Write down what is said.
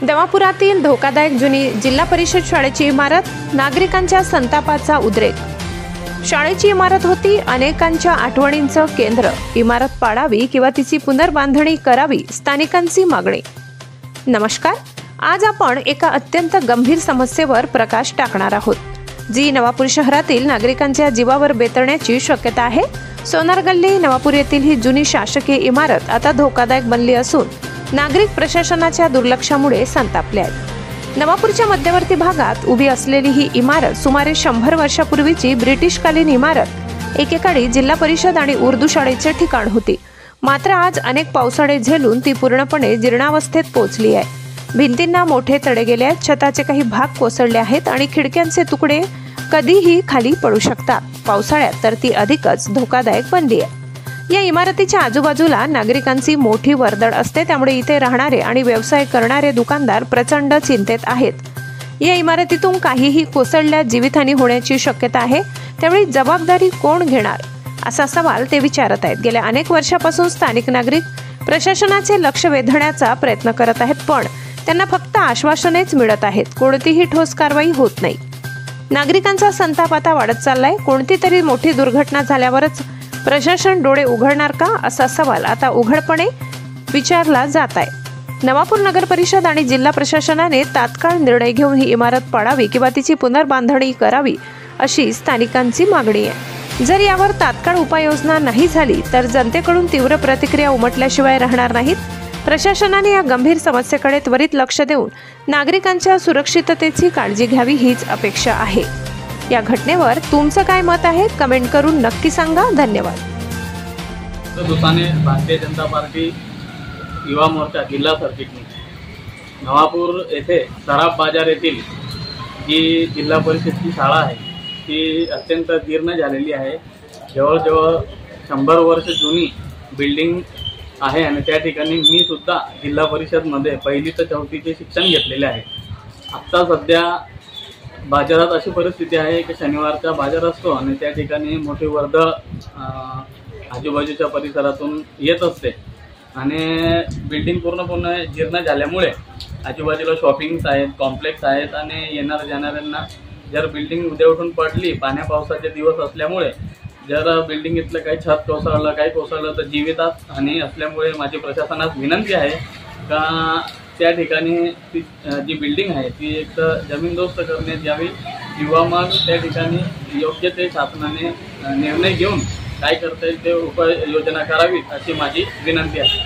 देवापुरातील धोकादायक जुनी जिल्हा परिषद शाळेची इमारत, नागरिकांच्या संतापाचा उद्रेक। शाळेची इमारत होती अनेकांच्या आठवणींचं केंद्र। इमारत पाडावी किंवा तिची पुनर्बांधणी करावी, स्थानिकांची मागणी। नमस्कार, आज आपण एका अत्यंत गंभीर समस्येवर प्रकाश टाकणार आहोत, जी नवापूर शहरातील नागरिकांच्या जीवावर बेतण्याची शक्यता आहे। सोनार गल्ली नवापूर येथील ही जुनी शासकीय इमारत आता धोकादायक बनली असून नागरिक प्रशासनाच्या दुर्लक्षामुळे संतापले आहेत। नवापूरच्या मध्यवर्ती भागात उभी असलेली ही इमारत सुमारे 100 वर्षापूर्वीची ब्रिटिशकालीन इमारत एकेकाळी जिल्हा परिषद आणि उर्दू शाळेचे ठिकाण होती। मात्र आज अनेक पावसाळे झेलून ती पूर्णपणे जीर्णावस्थेत पोहोचली आहे। भिंतींना मोठे तडे गेले आहेत, छताचे काही भाग कोसळले आहेत आणि खिडक्यांचे तुकडे कधीही खाली पडू शकतात। पावसाळ्यात तर ती अधिकच धोकादायक बनली आहे। या इमारतीच्या आजूबाजूला नागरिकांची मोठी वर्दळ असते, त्यामुळे इथे राहणारे आणि व्यवसाय करणारे दुकानदार प्रचंड चिंतेत आहेत। या इमारतीतून काहीही कोसळल्यास जीवितहानी होण्याची शक्यता आहे, त्यावेळी जबाबदारी कोण घेणार असा सवाल ते विचारत आहेत। गेल्या अनेक वर्षापासून स्थानिक नागरिक प्रशासनाचे लक्ष वेधण्याचा प्रयत्न करत आहेत, पण त्यांना फक्त आश्वासनेच मिळत आहेत, कोणतीही ठोस कारवाई होत नाही। नागरिकांचा संताप आता वाढत चाललाय। कोणती तरी मोठी दुर्घटना झाल्यावरच प्रशासन डोळे उघडणार का असा सवाल आता उघडपणे विचारला जात आहे। नवापूर नगर परिषद आणि जिल्हा प्रशासनाने तात्काळ निर्णय घेऊन ही इमारत पाडावी किंवा तिची पुनर्बांधणी करावी अशी स्थानिकांची मागणी आहे। जर यावर तात्काळ उपाययोजना नाही झाली तर जनतेकडून तीव्र प्रतिक्रिया उमटल्याशिवाय राहणार नाहीत। प्रशासनाने या गंभीर समस्येकडे त्वरित लक्ष देऊन नागरिकांच्या सुरक्षिततेची काळजी घ्यावी हीच अपेक्षा आहे। या घटनेवर तुमचं काय मत आहे, कमेंट करून नक्की सांगा। धन्यवाद। भारतीय जनता पार्टी युवा मोर्चा जिल्हा सर्किटने नवापूर येथे सराफ बाजार येथील जी जिल्हा परिषदची शाळा आहे ती अत्यंत जीर्ण झालेली आहे। जवळजवळ 100 वर्ष जुनी बिल्डिंग आहे आणि त्या ठिकाणी मी सुद्धा जिल्हा परिषदमध्ये 1ली ते 4थीचे शिक्षण घेतलेले आहे। आत्ता सध्या बाजारात अशी परिस्थिती आहे की शनिवारचा बाजार असतो आणि त्या ठिकाणी मोठी वर्दळ आजूबाजूच्या परिसरातून येत असते आणि बिल्डिंग पूर्णपणे जीर्ण झाल्यामुळे आजूबाजूला शॉपिंग्स आहेत, कॉम्प्लेक्स आहेत आणि येणाऱ्या जाणाऱ्यांना जर बिल्डिंग उद्या उठून पडली, पाण्या पावसाचे दिवस असल्यामुळे जर बिल्डिंग इथलं काही छत कोसळलं, काही कोसळलं तर जीवितात हानी असल्यामुळे माझी प्रशासनास विनंती आहे का त्या ठिकाणी ती जी बिल्डिंग आहे ती एक तर जमीनदोस्त करण्यात यावी किंवा मग त्या ठिकाणी योग्य ते शासनाने निर्णय घेऊन काय करता येईल ते उपाययोजना करावी अशी माझी विनंती आहे।